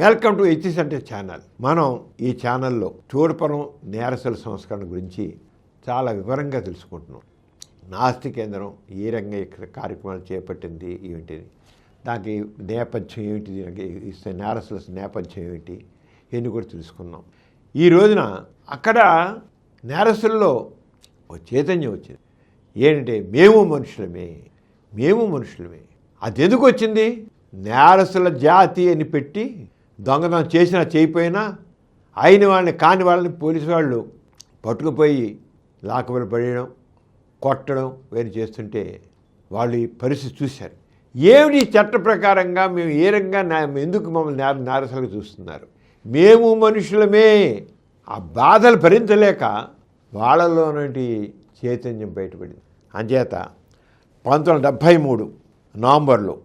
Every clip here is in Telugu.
Welcome to H centre channel. మనం ఈ ఛానల్లో చోడపురం నేరస్తుల సంస్కరణ గురించి చాలా వివరంగా తెలుసుకుంటున్నాం. నాస్తి కేంద్రం ఏ రంగం ఇక్కడ కార్యక్రమాలు చేపట్టింది ఏమిటి, దానికి నేపథ్యం ఏమిటి, నేరస్తుల నేపథ్యం ఏమిటి ఇవన్నీ కూడా తెలుసుకున్నాం. ఈ రోజున అక్కడ నేరస్తుల్లో ఒక చైతన్యం వచ్చింది. ఏంటంటే మేము మనుషులమే. అది ఎందుకు వచ్చింది? నేరస్తుల జాతి అని పెట్టి దొంగతనం చేసినా చేయకపోయినా అయిన వాళ్ళని కాని వాళ్ళని పోలీసు వాళ్ళు పట్టుకుపోయి లాకబులు పడేయడం, కొట్టడం వేరు చేస్తుంటే వాళ్ళు ఈ పరిస్థితి చూశారు. ఏమిటి చట్ట ప్రకారంగా మేము ఏ రంగా ఎందుకు మమ్మల్ని నేరస్తులుగా చూస్తున్నారు? మేము మనుషులమే. ఆ బాధలు భరించలేక వాళ్ళలోనంటి చైతన్యం బయటపడింది. అంచేత 1973 నవంబర్లో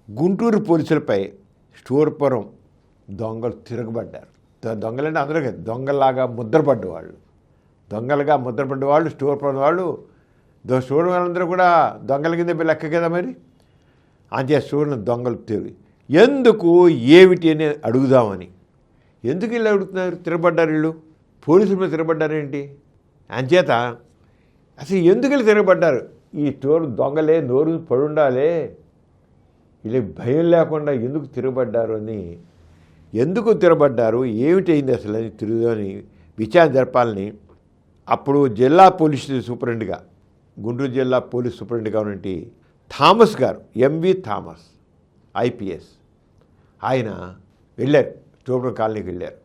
గుంటూరు పోలీసులపై స్టోర్పురం దొంగలు తిరగబడ్డారు. దొంగలంటే అందరూ కదా, దొంగలాగా ముద్రపడ్డవాళ్ళు, స్టోర్పురం వాళ్ళు. స్టోర్ వాళ్ళందరూ కూడా దొంగల కింద లెక్క కదా. మరి అంతే స్టోర్ని దొంగలు ఎందుకు ఏమిటి అని అడుగుదామని. ఎందుకు వీళ్ళు అడుగుతున్నారు? తిరగబడ్డారు వీళ్ళు, పోలీసుల మీద తిరగబడ్డారేంటి? అంచేత అసలు ఎందుకు వీళ్ళు తిరగబడ్డారు? ఈ స్టోర్ దొంగలే, నోరు పడుండాలే, వీళ్ళకి భయం లేకుండా ఎందుకు తిరగబడ్డారు అని, ఎందుకు తిరగబడ్డారు, ఏమిటైంది అసలు అని తిరుగుదని విచారణ జరపాలని అప్పుడు జిల్లా పోలీస్ సూపరింటెండెంట్గా, గుంటూరు జిల్లా పోలీస్ సూపరింటెండెంట్గా ఉన్నటువంటి థామస్ గారు, ఎంవి థామస్ IPS, ఆయన వెళ్ళారు, స్టోర్పురం కాలనీకి వెళ్ళారు.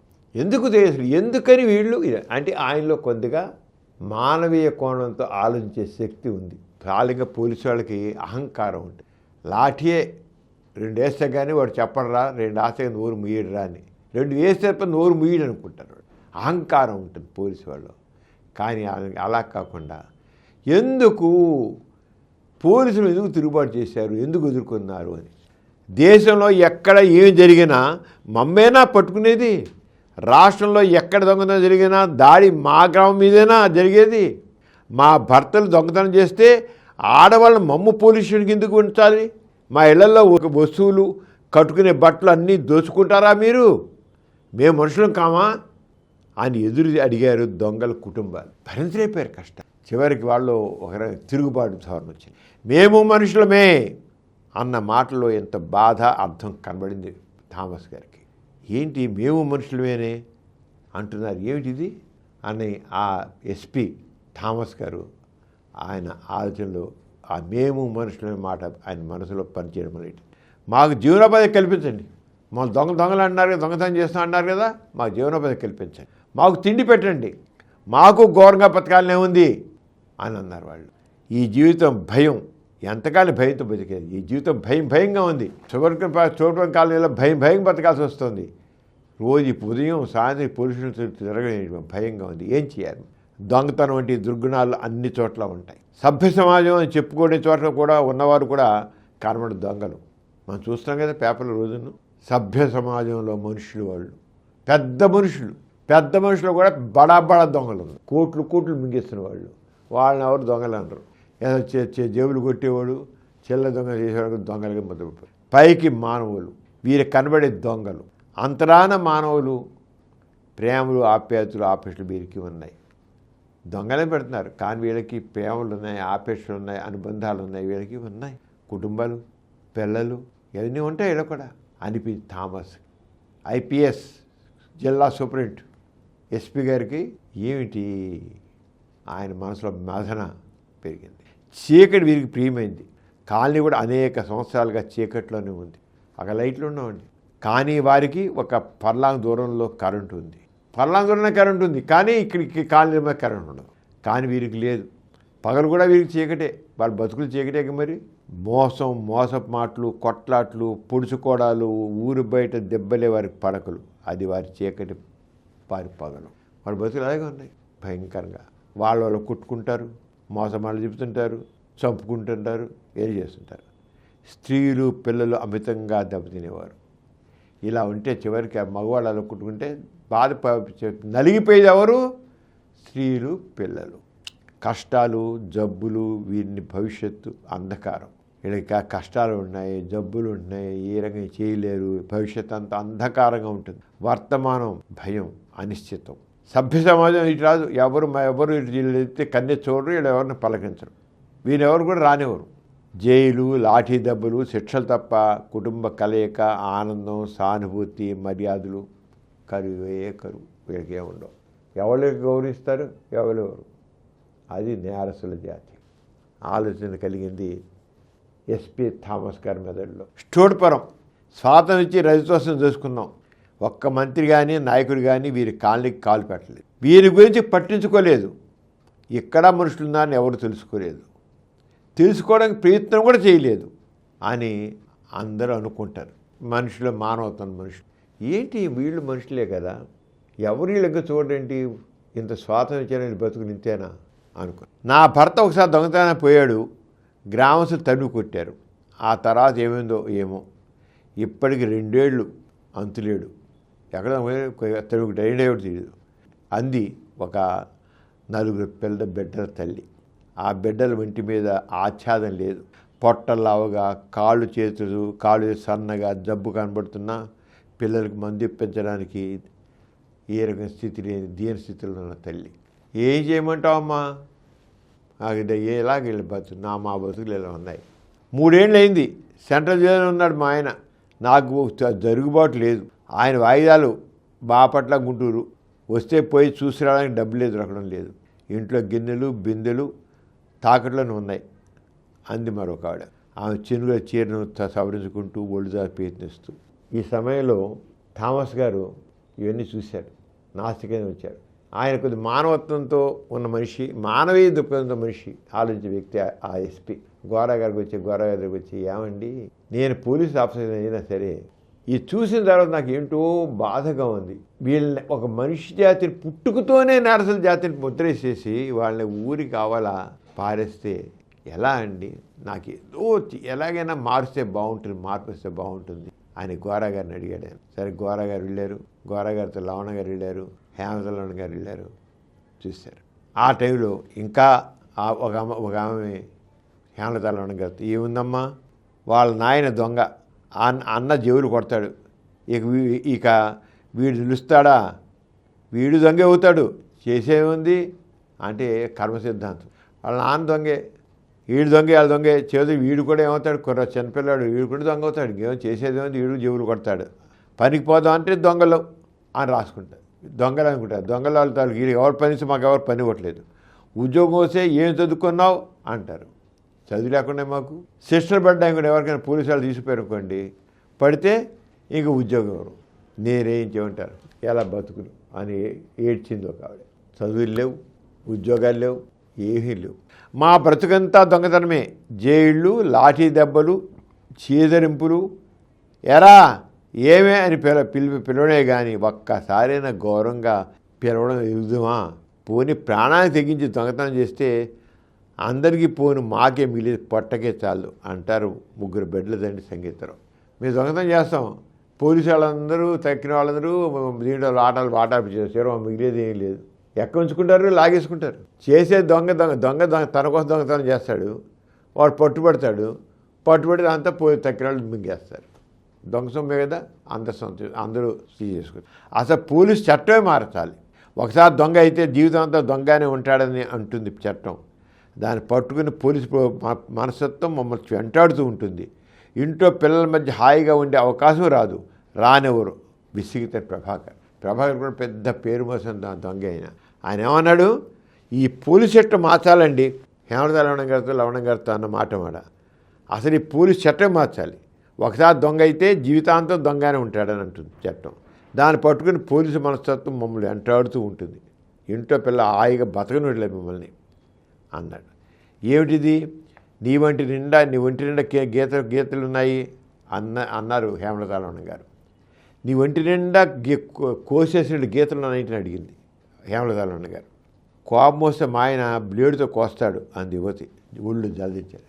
ఎందుకని వీళ్ళు అంటే ఆయనలో కొద్దిగా మానవీయ కోణంతో ఆలోచించే శక్తి ఉంది. కాలిగా పోలీసు వాళ్ళకి అహంకారం ఉంటుంది. లాఠీయే 2 వేస్తే కానీ వాడు చెప్పడరా, 2 వేస్తే నోరు ముయ్యడురా అని, 2 వేస్తే నోరు ముయ్యడు అనుకుంటారు. అహంకారం ఉంటుంది పోలీసు వాళ్ళు. కానీ అలా కాకుండా ఎందుకు పోలీసులు ఎందుకు తిరుగుబాటు చేశారు, ఎందుకు ఎదుర్కొన్నారు అని. దేశంలో ఎక్కడ ఏం జరిగినా మమ్మేనా పట్టుకునేది? రాష్ట్రంలో ఎక్కడ దొంగతనం జరిగినా దాడి మా గ్రామం మీదేనా జరిగేది? మా భర్తలు దొంగతనం చేస్తే ఆడవాళ్ళని మమ్ము పోలీస్ స్టేషన్కి ఎందుకు ఉంచాలి? మా ఇళ్లలో ఒక వస్తువులు, కట్టుకునే బట్టలు అన్నీ దోచుకుంటారా మీరు? మేము మనుషులం కామా అని అడిగారు దొంగల కుటుంబాలు. భరించలేపారు కష్టం. చివరికి వాళ్ళు ఒక తిరుగుబాటు ధోరణి వచ్చింది. మేము మనుషులమే అన్న మాటలో ఎంత బాధ అర్థం కనబడింది థామస్ గారికి. ఏంటి మేము మనుషులమేనే అంటున్నారు, ఏమిటిది అని ఆ SP థామస్ గారు ఆయన ఆలోచనలో ఆ మేము మనుషులనే మాట ఆయన మనసులో పనిచేయడం అనేది. మాకు జీవనోపాధి కల్పించండి, మా దొంగలు అన్నారు కదా, దొంగతనం చేస్తా అన్నారు కదా, మాకు జీవనోపాధి కల్పించండి, మాకు తిండి పెట్టండి, మాకు ఘోరంగా బతకాలనే ఉంది అని అన్నారు వాళ్ళు. ఈ జీవితం భయం, ఎంతకాలం భయంతో బతికేది? ఈ జీవితం భయంగా ఉంది. చోటం కాలనీలో భయం బతకాల్సి వస్తుంది. రోజు ఉదయం సాయంత్రం పోలీసులు తిరగలేదు, భయంగా ఉంది. ఏం చేయాలి? దొంగతనం వంటి దుర్గుణాలు అన్ని చోట్ల ఉంటాయి. సభ్య సమాజం అని చెప్పుకునే చోట్ల కూడా ఉన్నవారు కూడా కనబడు దొంగలు. మనం చూస్తున్నాం కదా పేపర్ల రోజును. సభ్య సమాజంలో మనుషులు, వాళ్ళు పెద్ద మనుషులు కూడా బడా దొంగలు ఉన్నారు. కోట్లు మింగేస్తున్న వాళ్ళని ఎవరు దొంగలు అనరు. ఏదో జేబులు కొట్టేవాడు, చెల్ల దొంగ చేసేవాడు దొంగలుగా మొదలుపెట్టారు. పైకి మానవులు, వీరికి కనబడే దొంగలు, అంతరాన మానవులు, ప్రేమలు, ఆప్యాయతలు, ఆపేక్షలు వీరికి ఉన్నాయి. దొంగలే పెడుతున్నారు, కానీ వీళ్ళకి ప్రేమలు ఉన్నాయి, ఆపేక్షలు ఉన్నాయి, అనుబంధాలు ఉన్నాయి, వీళ్ళకి ఉన్నాయి, కుటుంబాలు, పిల్లలు ఇవన్నీ ఉంటాయి వీళ్ళ కూడా అనిపి థామస్ IPS జిల్లా సూపరింటెండెంట్ SP గారికి ఏమిటి ఆయన మనసులో మదన పెరిగింది. చీకటి వీరికి ప్రియమైంది. కాలనీ కూడా అనేక సంవత్సరాలుగా చీకట్లోనే ఉంది. అక్కడ లైట్లు ఉండవండి, కానీ వారికి ఒక పర్లాంగ్ దూరంలో కరెంటు ఉంది. కానీ ఇక్కడికి కాలనీ మీద కరెంట్ ఉండదు. కానీ వీరికి లేదు. పగలు కూడా వీరికి చీకటే, వాళ్ళ బతుకులు చీకటే. మరి మోసపు మాటలు, కొట్లాట్లు, పొడుచుకోవడాలు, ఊరు బయట దెబ్బలే వారికి పడకలు. అది వారి చీకటి, వారి పగలు. వారి బతుకులు అలాగే ఉన్నాయి భయంకరంగా. వాళ్ళు కుట్టుకుంటారు, మోసమాటలు చెబుతుంటారు, చంపుకుంటుంటారు, ఏం చేస్తుంటారు. స్త్రీలు, పిల్లలు అమితంగా దెబ్బతినేవారు. ఇలా ఉంటే చివరికి మగవాళ్ళు అలా కుట్టుకుంటే నలిగిపోయేది ఎవరు? స్త్రీలు, పిల్లలు. కష్టాలు, జబ్బులు, వీరిని భవిష్యత్తు అంధకారం వీళ్ళకి కష్టాలు ఉన్నాయి, జబ్బులు ఉన్నాయి, ఏ రకంగా చేయలేరు, భవిష్యత్ అంతా అంధకారంగా ఉంటుంది, వర్తమానం భయం, అనిశ్చితం. సభ్య సమాజం ఇటు రాదు, ఎవరు ఇటు కన్నె చూడరు, వీళ్ళు ఎవరిని పలకించరు, వీరెవరు కూడా రానివ్వరు. జైలు, లాఠీ దెబ్బలు, శిక్షలు తప్ప కుటుంబ కలయిక, ఆనందం, సానుభూతి, మర్యాదలు కరువే కరువు. వీళ్ళకి ఏముండవు. ఎవరికి గౌరవిస్తారు, ఎవరెవరు. అది నేరస్తుల జాతి. ఆలోచన కలిగింది ఎస్పీ థామస్ గారి మెదడులో. స్టోడ్పురం స్వాతంత్రం ఇచ్చి రజతోత్సవం చేసుకున్నాం. ఒక్క మంత్రి కానీ నాయకుడు కానీ వీరి కాళ్ళకి కాలు పెట్టలేదు, వీరి గురించి పట్టించుకోలేదు. ఇక్కడ మనుషులున్నారని ఎవరు తెలుసుకోలేదు, తెలుసుకోవడానికి ప్రయత్నం కూడా చేయలేదు అని అందరూ అనుకుంటారు. మనుషులు మానవత్వం, మనుషులు ఏంటి వీళ్ళు మనుషులే కదా, ఎవరు వీళ్ళకి చూడండి, ఇంత స్వాతంత్ర్యం బతుకు నింతేనా అనుకో. నా భర్త ఒకసారి దొంగతనం పోయాడు, గ్రామస్తులు తన్ను కొట్టారు. ఆ తర్వాత ఏమైందో ఏమో, ఇప్పటికి 2 ఏళ్ళు అంతులేడు. ఎక్కడ తనుకు డైడేవాడు తెలియదు అంది ఒక 4 పిల్లల బిడ్డల తల్లి. ఆ బిడ్డల ఒంటి మీద ఆచ్ఛాదం లేదు, పొట్టలావుగా, కాళ్ళు సన్నగా, జబ్బు కనబడుతున్నా పిల్లలకు మందు ఇప్పించడానికి ఏ రకం స్థితి లేని దీని స్థితిలో ఉన్న తల్లి. ఏం చేయమంటావమ్మా, ఎలాగ బతుకు, మా బతుకులు ఇలా ఉన్నాయి. 3 ఏళ్ళు అయింది, సెంట్రల్ జైల్లో ఉన్నాడు మా ఆయన. నాకు జరుగుబాటు లేదు. ఆయన వాయిదాలు బాపట్ల, గుంటూరు వస్తే పోయి చూసి రావడానికి డబ్బు లేదు, దొరకడం లేదు. ఇంట్లో గిన్నెలు బిందెలు తాకట్లోనే ఉన్నాయి అంది మరొక ఆవిడ. ఆమె చినుగుల చీరను సవరించుకుంటూ ఒళ్ళుదా ప్రయత్నిస్తూ. ఈ సమయంలో థామస్ గారు ఇవన్నీ చూశాడు, నాస్తికంగా వచ్చాడు. ఆయన కొద్ది మానవత్వంతో ఉన్న మనిషి, మానవీయ దృక్పథంతో మనిషి, ఆలోచించే వ్యక్తి ఆ ఎస్పీ. గోరా గారి దగ్గరికి వచ్చి ఏమండి, నేను పోలీసు ఆఫీసర్ అయినా సరే ఇది చూసిన తర్వాత నాకు ఏంటో బాధగా ఉంది. వీళ్ళని ఒక మనిషి జాతిని పుట్టుకతోనే నేరస్తుల జాతిని ముద్రేసేసి వాళ్ళని ఊరికి కావాలా పారేస్తే ఎలా అండి, నాకు ఏదో ఎలాగైనా మారిస్తే బాగుంటుంది, మార్పు వస్తే బాగుంటుంది అని గోరా గారిని అడిగాడు. సరే గోరా గారు వెళ్ళారు, గోరా గారితో లవణ గారు వెళ్ళారు, హేమత లవణ గారు వెళ్ళారు, చూశారు. ఆ టైంలో ఇంకా ఒక ఆమె హేమత లవణ గారితో, ఏముందమ్మా వాళ్ళ నాయన దొంగ, అన్న జేవులు కొడతాడు, ఇక వీడు నిలుస్తాడా, వీడు దొంగ అవుతాడు, చేసేముంది అంటే కర్మ సిద్ధాంతం. వాళ్ళ నాన్న దొంగే, వీడు దొంగ, వాళ్ళ దొంగే, చేదు వీడు కూడా ఏమవుతాడు, చిన్నపిల్లాడు, వీడు కూడా దొంగ అవుతాడు, ఏమో చేసేదేముంది, వీడు జేవులు కొడతాడు, పనికి పోదాం అంటే దొంగలు అని రాసుకుంటారు. దొంగలు అనుకుంటారు. దొంగల వాళ్ళ ఎవరు పని మాకు ఎవరు పని ఇవ్వట్లేదు, ఉద్యోగం వస్తే ఏం చదువుకున్నావు అంటారు. చదువు లేకుండా మాకు సిస్టర్ పడ్డానికి కూడా ఎవరికైనా పోలీసు వాళ్ళు తీసిపోయారనుకోండి, పడితే ఇంక ఉద్యోగం ఎవరు, నేనేం చేయమంటారు, ఎలా బతుకులు అని ఏడ్చింది ఒక ఆవిడ. చదువులు లేవు, ఉద్యోగాలు లేవు, ఏమీ లేవు, మా బ్రతుకంతా దొంగతనమే, జైళ్ళు, లాఠీ దెబ్బలు, చీదరింపులు, ఎరా ఏమే అని పిలవడే కానీ ఒక్కసారైనా గౌరవంగా పిలవడం ఎదుగుదామా, పోని ప్రాణాన్ని తెగించి దొంగతనం చేస్తే అందరికీ పోను మాకే మిగిలి పొట్టకే చాలు అంటారు 3 బిడ్డల తండ్రి సంగీతరావు. మేము దొంగతనం చేస్తాం, పోలీసు వాళ్ళందరూ తక్కిన వాళ్ళందరూ దీంట్లో ఆటలు చేస్తారు, మిగిలేది ఏం లేదు, ఎక్కడ ఉంచుకుంటారు, లాగేసుకుంటారు. చేసే దొంగ తన కోసం దొంగతనం చేస్తాడు, వాడు పట్టుబడతాడు, పట్టుబడి అంతా తక్కిన వాళ్ళు మింగేస్తారు. దొంగ సొమ్మే కదా, అందరూ చేసుకుంటారు. అసలు పోలీసు చట్టమే మార్చాలి. ఒకసారి దొంగ అయితే జీవితం అంతా దొంగనే ఉంటాడని అంటుంది చట్టం. దాన్ని పట్టుకుని పోలీసు మనస్తత్వం మమ్మల్ని వెంటాడుతూ ఉంటుంది. ఇంట్లో పిల్లల మధ్య హాయిగా ఉండే అవకాశం రాదు, రానివ్వరు. విసిగితారు ప్రభాకర్ కూడా పెద్ద పేరు మోసం దొంగ ఆయన ఏమన్నాడు, ఈ పోలీస్ చట్టం మార్చాలండి, హేమత లవణం గారితో అన్న మాట అసలు ఈ పోలీస్ చట్టం మార్చాలి. ఒకసారి దొంగ అయితే జీవితాంతం దొంగనే ఉంటాడని అంటుంది చట్టం. దాన్ని పట్టుకుని పోలీసు మనస్తత్వం మమ్మల్ని వెంటాడుతూ ఉంటుంది, ఇంట్లో పిల్ల హాయిగా బతకనివ్వట్లేదు మిమ్మల్ని అన్నాడు. ఏమిటిది, నీ ఒంటి నిండా గీతలు ఉన్నాయి అన్నారు హేమలత లవణ గారు. నీ ఒంటి నిండా కోసేసిన గీతలు ఉన్నాయని అడిగింది హేమలత లవణ గారు. కోపం వస్తే మా ఆయన బ్లేడుతో కోస్తాడు అంది యువతి ఒళ్ళు జల్దించారు.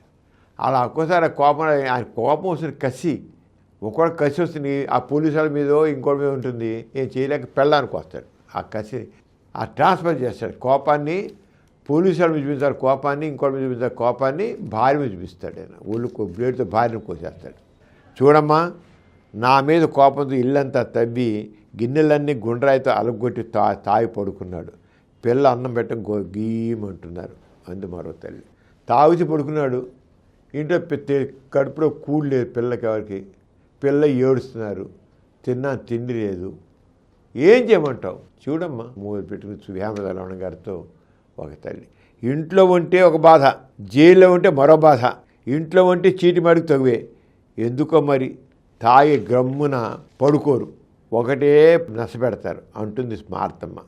అలా ఒక్కోసారి ఆయన కోపం వస్తుంది, ఒకవేళ కసి వస్తుంది, ఆ పోలీసు వాళ్ళ మీదో ఇంకోటి మీద ఉంటుంది, ఏం చేయలేక పెళ్ళానికి వస్తాడు. ఆ కసి ట్రాన్స్ఫర్ చేస్తాడు, కోపాన్ని పోలీసు వాళ్ళ మీద చూపిస్తారు కోపాన్ని, ఇంకోటి మీద చూపిస్తారు కోపాన్ని, భార్య మీద చూపిస్తాడు ఆయన. ఒళ్ళు బ్లేడ్తో భార్యను కోసేస్తాడు. చూడమ్మా, నా మీద కోపంతో ఇల్లంతా తవ్వి గిన్నెలన్నీ గుండ్రాయితో అలగొట్టి తాగి పడుకున్నాడు. పిల్ల అన్నం పెట్టడం గీమంటున్నారు. అందు మరో తల్లి తాగుచి పడుకున్నాడు. ఇంట్లో కడుపులో కూడు లేదు పిల్లకి, ఎవరికి పిల్ల ఏడుస్తున్నారు. తిండి లేదు. ఏం చేయమంటావు? చూడమ్మా, మూడు పెట్టుకుని హేమలత గారితో ఒక తల్లి. ఇంట్లో ఉంటే ఒక బాధ, జైల్లో ఉంటే మరో బాధ. ఇంట్లో ఉంటే చీటి మాడికి తగువే. ఎందుకో మరి తాగి గ్రమ్మున పడుకోరు, ఒకటే నష్టపెడతారు అంటుంది స్మార్తమ్మ.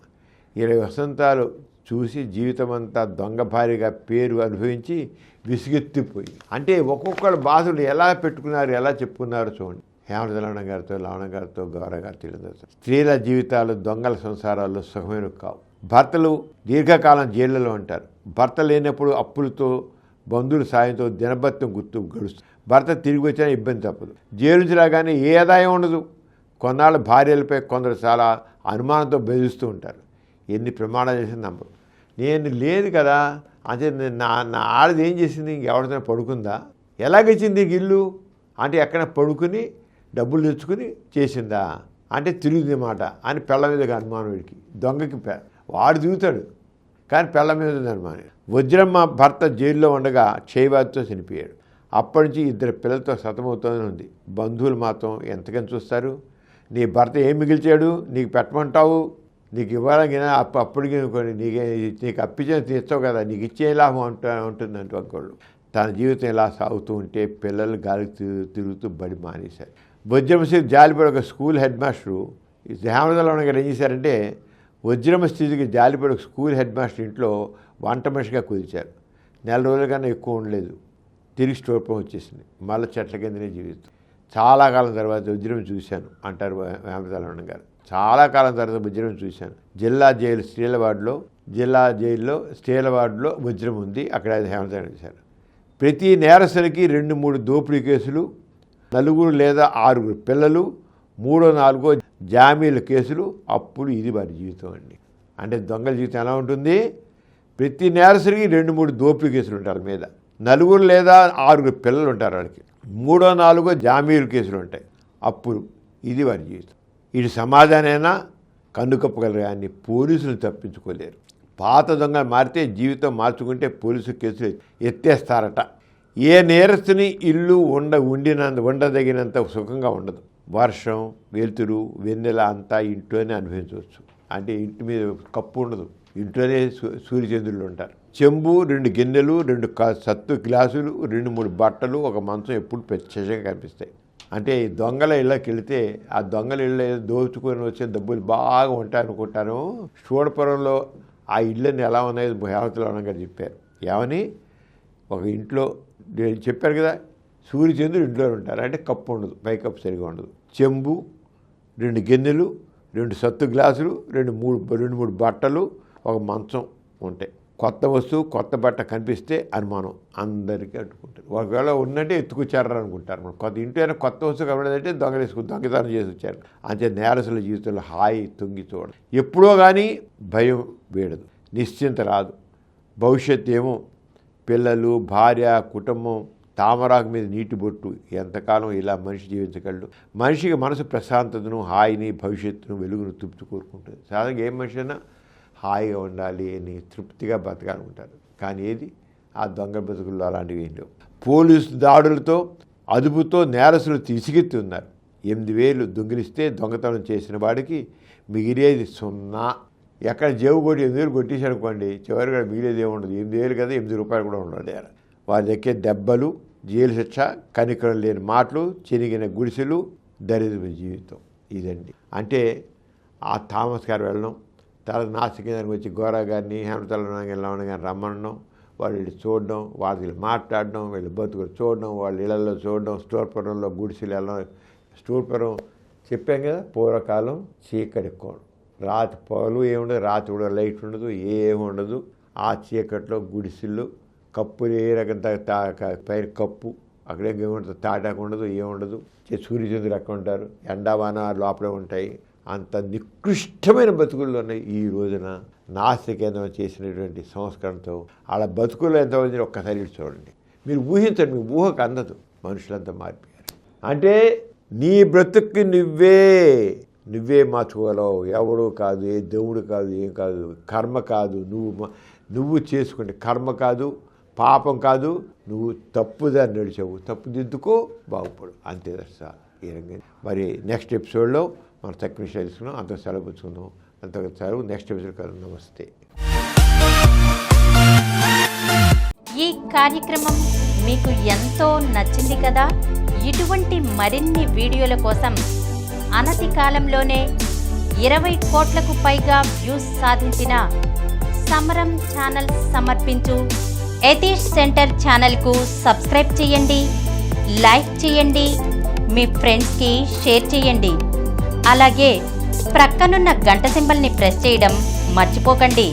20 వసంతాలు చూసి జీవితం అంతా దొంగ భార్యగా పేరు అనుభవించి విసుగెత్తిపోయి. అంటే ఒక్కొక్కళ్ళ బాధలు ఎలా పెట్టుకున్నారు, ఎలా చెప్పుకున్నారో చూడండి. హేమలత గారితో, లవణ గారితో, గౌరవ గారితో తెలియదు. స్త్రీల జీవితాలు దొంగల సంసారాల్లో సుఖమైనవి కావు. భర్తలు దీర్ఘకాలం జైళ్లలో ఉంటారు. భర్త లేనప్పుడు అప్పులతో, బంధువుల సాయంతో దినభత్యం గడుస్తుంది. భర్త తిరిగి వచ్చినా ఇబ్బంది తప్పదు. జైలు నుంచి రాగానే ఏ ఆదాయం ఉండదు. కొన్నాళ్ళు భార్యలపై కొందరు చాలా అనుమానంతో బెదిరిస్తూ ఉంటారు. ఎన్ని ప్రమాణాలు చేసింది నమ్మరు. నేను లేదు కదా అంటే నా ఆడది ఏం చేసింది, ఇంకెవరితో పడుకుందా, ఎలాగొచ్చింది ఇల్లు అంటే ఎక్కడ పడుకుని డబ్బులు తెచ్చుకుని చేసిందా అంటే తిరుగుతుంది మాట అని పెళ్ళ మీద అనుమానం. వీడికి దొంగకి వాడు దిగుతాడు కానీ పెళ్ళ మీద అనుమానం. వజ్రమ్మ భర్త జైల్లో ఉండగా క్షయవ్యాధితో చనిపోయాడు. అప్పటి నుంచి 2 పిల్లలతో సతమవుతూనే ఉంది. బంధువులు మాత్రం ఎంతకని చూస్తారు. నీ భర్త ఏం మిగిల్చాడు, నీకు పెట్టమంటావు, నీకు ఇవ్వాలని అప్పటికి నీకు అప్పించిన తీర్చావు కదా, నీకు ఇచ్చే లాభం ఉంటుందంటే ఒకళ్ళు. తన జీవితం ఇలా సాగుతూ ఉంటే పిల్లలు గాలికి తిరుగుతూ బడి మానేశారు. వజ్రమస్థితి జాలిపడి ఒక స్కూల్ హెడ్ మాస్టరు హేమలత గారు ఏం చేశారంటే, వజ్రమ స్థితికి జాలిపడి ఒక స్కూల్ హెడ్ మాస్టర్ ఇంట్లో వంట మనిషిగా కుదిర్చారు. 4 రోజుల కన్నా ఎక్కువ ఉండలేదు. తిరిగి స్టోర్ వచ్చేసింది. మళ్ళీ చెట్ల కిందనే జీవితం. చాలా కాలం తర్వాత వజ్రం చూశాను అంటారు హేమలత గారు. చాలా కాలం తర్వాత వజ్రం చూశాను. జిల్లా జైల్లో స్టీల వార్డులో వజ్రం ఉంది. అక్కడ హేమలత చూశారు. ప్రతి నేరస్తులకి 2-3 దోపిడీ కేసులు, 4 లేదా 6 పిల్లలు, 3-4 జామీల కేసులు, అప్పుడు ఇది వారి జీవితం అండి. అంటే దొంగల జీవితం ఎలా ఉంటుంది? ప్రతి నేరస్తుడికి 2-3 దోపిడీ కేసులు ఉంటారు మీద, 4 లేదా 6 పిల్లలు ఉంటారు వాడికి, 3-4 జామీల కేసులు ఉంటాయి. అప్పుడు ఇది వారి జీవితం. ఇది సమాజానైనా కన్నుకప్పగలరు కానీ పోలీసులు తప్పించుకోలేరు. పాత దొంగలు మారితే జీవితం మార్చుకుంటే పోలీసు కేసులు ఎత్తేస్తారట. ఏ నేరస్తుని ఇల్లు ఉండదగినంత సుఖంగా ఉండదు. వర్షం, వెలుతురు, వెన్నెల అంతా ఇంట్లోనే అనుభవించవచ్చు. అంటే ఇంటి మీద కప్పు ఉండదు, ఇంట్లోనే సూర్యచంద్రులు ఉంటారు. చెంబు, 2 గిన్నెలు, 2 సత్తు గ్లాసులు, 2-3 బట్టలు, ఒక మంచం ఎప్పుడు ప్రత్యక్షంగా కనిపిస్తాయి. అంటే ఈ దొంగల ఇళ్ళకి వెళితే ఆ దొంగల ఇళ్ళ దోచుకొని వచ్చే డబ్బులు బాగా ఉంటాయి అనుకుంటాను. చూడపురంలో ఆ ఇళ్ళని ఎలా ఉన్నాయో హేమలత గారు చెప్పారు. ఏమని, ఒక ఇంట్లో చెప్పారు కదా, సూర్యచంద్రుడు ఇంట్లో ఉంటారు. అంటే కప్పు ఉండదు, పైకప్పు సరిగా ఉండదు. చెంబు, 2 గిన్నెలు, 2 సత్తు గ్లాసులు, 2-3 బట్టలు, ఒక మంచం ఉంటాయి. కొత్త వస్తువు, కొత్త బట్ట కనిపిస్తే అనుమానం అందరికీ అట్టుకుంటారు. ఒకవేళ ఉన్నట్టే ఎత్తుకొచ్చారు అనుకుంటారు. కొత్త ఇంట్లో అయినా కొత్త వస్తువు కనబడదంటే దొంగతనం చేసి వచ్చారు. అంతే నేరస్తుల జీవితంలో హాయి తొంగి చూడడం. ఎప్పుడో కానీ భయం వేడదు, నిశ్చింత రాదు. భవిష్యత్తు ఏమో పిల్లలు, భార్య, కుటుంబం, తామరాకు మీద నీటి బొట్టు. ఎంతకాలం ఇలా మనిషి జీవించగలడు? మనిషికి మనసు ప్రశాంతతను, హాయిని, భవిష్యత్తును, వెలుగును తృప్తి కోరుకుంటుంది. సాధారణంగా ఏ మనిషి అయినా హాయిగా ఉండాలి అని తృప్తిగా బతకాలనుకుంటారు. కానీ ఏది ఆ దొంగ బతుకుల్లో అలాంటివి ఏం లేవు. పోలీసు దాడులతో అదుపుతో నేరస్తులు విసిగెత్తి ఉన్నారు. 8,000 దొంగిలిస్తే దొంగతనం చేసిన వాడికి మిగిలేది 0. ఎక్కడ జేబు కొట్టి 8,000 కొట్టేశారు అనుకోండి, చివరిగా మిగిలేది ఏముండదు. 8,000 కదా, 8 రూపాయలు కూడా ఉండదు. వారి దగ్గర దెబ్బలు, జైలు శిక్ష, కనికరం లేని మాటలు, చినిగిన గుడిసెలు, దరిద్ర జీవితం. ఇదండి. అంటే ఆ థామస్ గారు వెళ్ళడం, తర్వాత నాసికేంద్రానికి వచ్చి గోరా గారిని, హేమలత గారిని రమ్మనడం, వాళ్ళు వీళ్ళు చూడడం, వాళ్ళు మాట్లాడడం, వీళ్ళు బతుకులు చూడడం, వాళ్ళ ఇళ్లలో చూడడం, స్టోర్పురంలో గుడిసెలు వెళ్ళడం. స్టోర్పురం చెప్పాం కదా, పూర్వకాలం చీకటి కోణం, రాత్రి పొగలు ఏముండదు, రాత్రి కూడా లైట్ ఉండదు, ఏమి ఉండదు. ఆ చీకట్లో గుడిసెళ్ళు, కప్పులు ఏ రకం పైన కప్పు, అక్కడేం ఏముంటుంది, తాటాకు ఉండదు, ఏముండదు. సూర్యచంద్రులు ఎక్కడ ఉంటారు, ఎండావాన లోపలే ఉంటాయి. అంత నికృష్టమైన బతుకుల్లో ఉన్నాయి. ఈ రోజున నాస్తికేంద్రం చేసినటువంటి సంస్కరణతో వాళ్ళ బతుకుల్లో ఎంతమంది ఒక్కసారి చూడండి. మీరు ఊహించండి, మీ ఊహకు అందదు. మనుషులంతా మారిపోయారు. అంటే నీ బ్రతుక్కి నువ్వే మార్చుకోగలవు. ఎవడు కాదు, ఏ దేవుడు కాదు, ఏం కాదు, కర్మ కాదు, నువ్వు చేసుకుంటే కర్మ కాదు, పాపం కాదు, నువ్వు తప్పుదారి నడిచావు, తప్పు దిద్దుకో, బాగుపడు, అంతే దర్శ ఈ రంగా. మరి నెక్స్ట్ ఎపిసోడ్లో మనం తక్కువ విషయాలు తీసుకున్నాం. అంత సెలవు పుచ్చుకుందాం. అంత సెలవు. నెక్స్ట్ ఎపిసోడ్ కాదు. నమస్తే. ఈ కార్యక్రమం మీకు ఎంతో నచ్చింది కదా. ఇటువంటి మరిన్ని వీడియోల కోసం అనతి కాలంలోనే 20 కోట్లకు పైగా వ్యూస్ సాధించిన సమరం ఛానల్ సమర్పించు యతీష్ సెంటర్ ఛానల్కు సబ్స్క్రైబ్ చేయండి, లైక్ చేయండి, మీ ఫ్రెండ్స్కి షేర్ చేయండి. అలాగే ప్రక్కనున్న గంట సింబల్ని ప్రెస్ చేయడం మర్చిపోకండి.